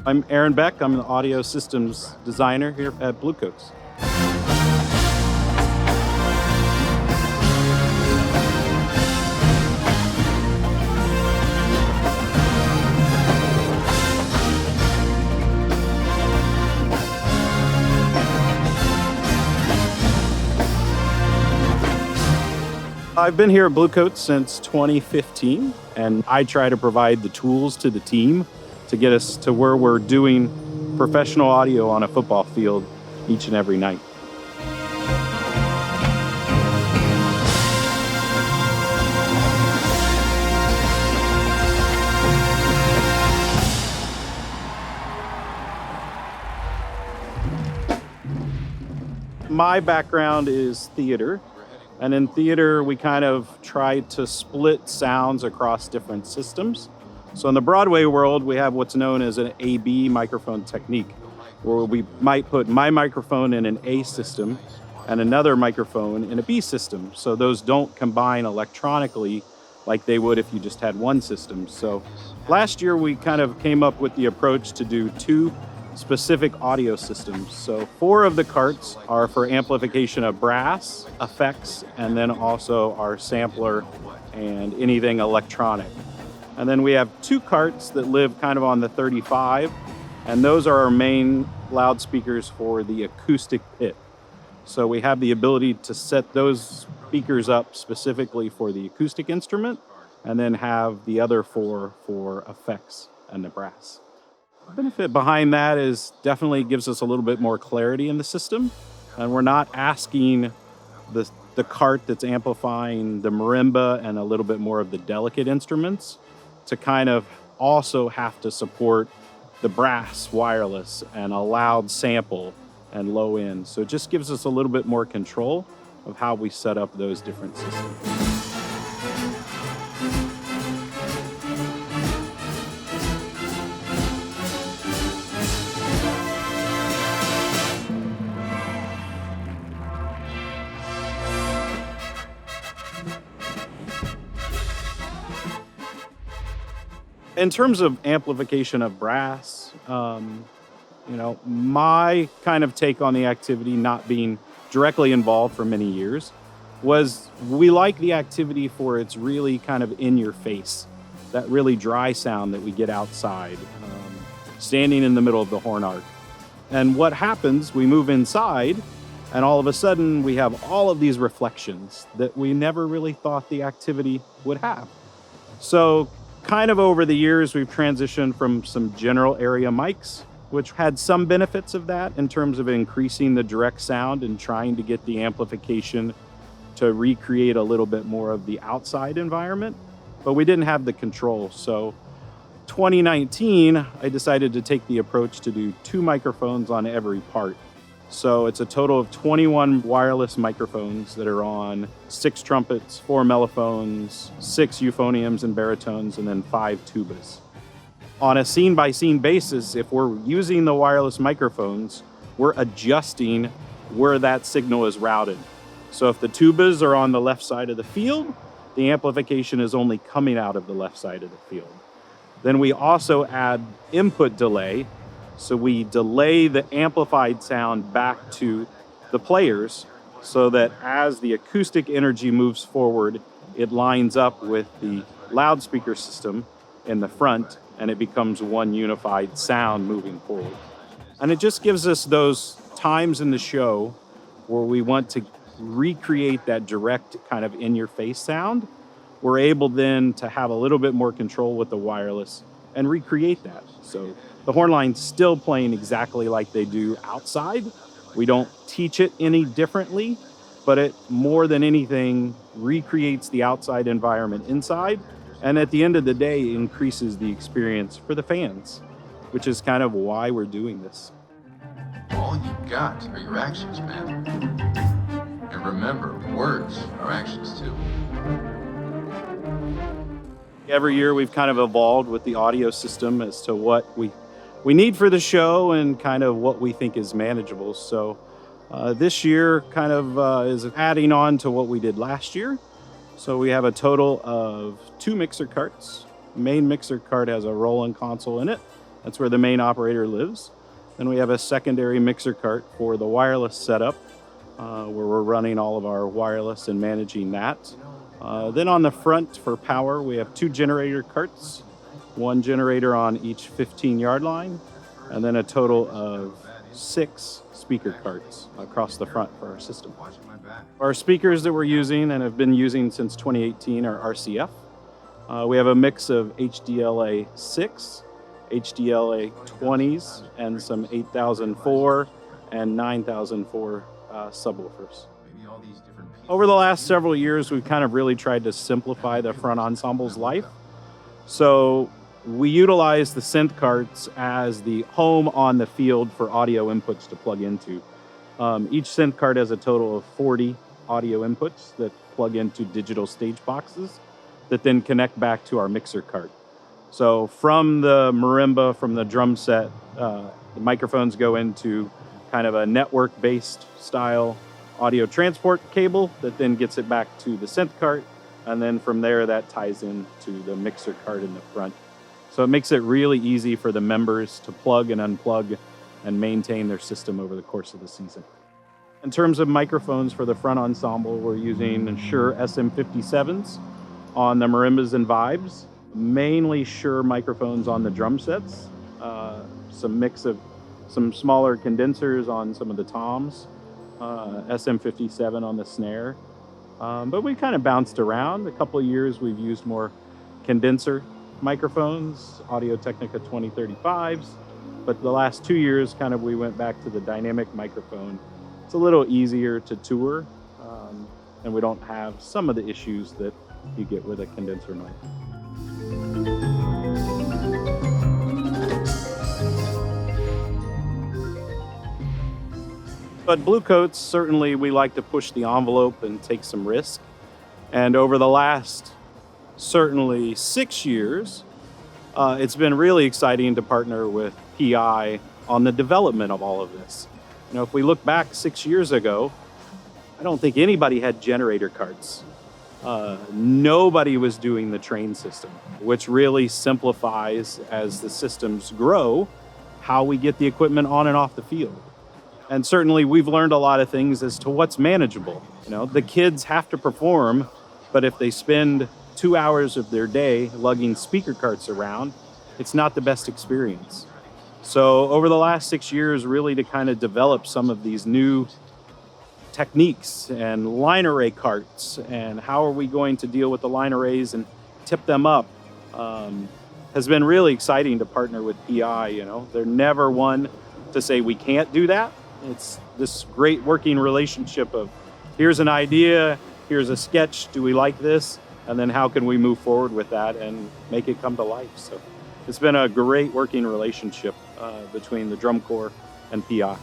I'm Aaron Beck. I'm the audio systems designer here at Bluecoats. I've been here at Bluecoats since 2015, and I try to provide the tools to the team to get us to where we're doing professional audio on a football field each and every night. My background is theater. And in theater, we kind of try to split sounds across different systems. So in the Broadway world, we have what's known as an A-B microphone technique, where we might put my microphone in an A system and another microphone in a B system. So those don't combine electronically like they would if you just had one system. So last year, we kind of came up with the approach to do two specific audio systems. So 4 of the carts are for amplification of brass, effects, and then also our sampler and anything electronic. And then we have 2 carts that live kind of on the 35, and those are our main loudspeakers for the acoustic pit. So we have the ability to set those speakers up specifically for the acoustic instrument, and then have the other 4 for effects and the brass. The benefit behind that is definitely gives us a little bit more clarity in the system, and we're not asking the cart that's amplifying the marimba and a little bit more of the delicate instruments to kind of also have to support the brass wireless and a loud sample and low end. So it just gives us a little bit more control of how we set up those different systems. In terms of amplification of brass, my kind of take on the activity, not being directly involved for many years, was we like the activity for its really kind of in your face, that really dry sound that we get outside, standing in the middle of the horn arc. And what happens, we move inside, and all of a sudden we have all of these reflections that we never really thought the activity would have. So kind of over the years, we've transitioned from some general area mics, which had some benefits of that in terms of increasing the direct sound and trying to get the amplification to recreate a little bit more of the outside environment, but we didn't have the control. So 2019, I decided to take the approach to do 2 microphones on every part. So it's a total of 21 wireless microphones that are on 6 trumpets, 4 mellophones, 6 euphoniums and baritones, and then 5 tubas. On a scene-by-scene basis, if we're using the wireless microphones, we're adjusting where that signal is routed. So if the tubas are on the left side of the field, the amplification is only coming out of the left side of the field. Then we also add input delay. So we delay the amplified sound back to the players so that as the acoustic energy moves forward, it lines up with the loudspeaker system in the front, and it becomes one unified sound moving forward. And it just gives us those times in the show where we want to recreate that direct kind of in-your-face sound. We're able then to have a little bit more control with the wireless and recreate that. So the horn line's still playing exactly like they do outside. We don't teach it any differently, but it more than anything recreates the outside environment inside, and at the end of the day increases the experience for the fans, which is kind of why we're doing this. All you got are your actions, man. And remember, words are actions too. Every year we've kind of evolved with the audio system as to what we need for the show and kind of what we think is manageable. So this year kind of is adding on to what we did last year. So we have a total of 2 mixer carts. The main mixer cart has a roll-in console in it, That's where the main operator lives. Then we have a secondary mixer cart for the wireless setup, where we're running all of our wireless and managing that. Then on the front for power, we have 2 generator carts, 1 generator on each 15-yard line, and then a total of 6 speaker carts across the front for our system. Our speakers that we're using and have been using since 2018 are RCF. We have a mix of HDLA 6, HDLA 20s, and some 8004 and 9004 subwoofers. Over the last several years, we've kind of really tried to simplify the front ensemble's life. So we utilize the synth carts as the home on the field for audio inputs to plug into. Each synth cart has a total of 40 audio inputs that plug into digital stage boxes that then connect back to our mixer cart. So from the marimba, from the drum set, the microphones go into kind of a network-based style audio transport cable that then gets it back to the synth cart, and then from there that ties into the mixer cart in the front. So it makes it really easy for the members to plug and unplug and maintain their system over the course of the season. In terms of microphones for the front ensemble, we're using Shure SM57s on the marimbas and vibes, mainly Shure microphones on the drum sets, some mix of some smaller condensers on some of the toms, SM57 on the snare. But we kind of bounced around. A couple of years we've used more condenser microphones, Audio-Technica 2035s, but the last 2 years kind of we went back to the dynamic microphone. It's a little easier to tour, and we don't have some of the issues that you get with a condenser mic. But Bluecoats, certainly we like to push the envelope and take some risk. And over the last certainly 6 years, it's been really exciting to partner with PI on the development of all of this. You know, if we look back 6 years ago, I don't think anybody had generator carts. Nobody was doing the train system, which really simplifies as the systems grow, how we get the equipment on and off the field. And certainly we've learned a lot of things as to what's manageable. You know, the kids have to perform, but if they spend 2 hours of their day lugging speaker carts around, it's not the best experience. So over the last 6 years, really to kind of develop some of these new techniques and line array carts and how are we going to deal with the line arrays and tip them up, has been really exciting to partner with PI. You know, they're never one to say we can't do that. It's this great working relationship of here's an idea, here's a sketch, do we like this? And then how can we move forward with that and make it come to life? So it's been a great working relationship between the drum corps and PI.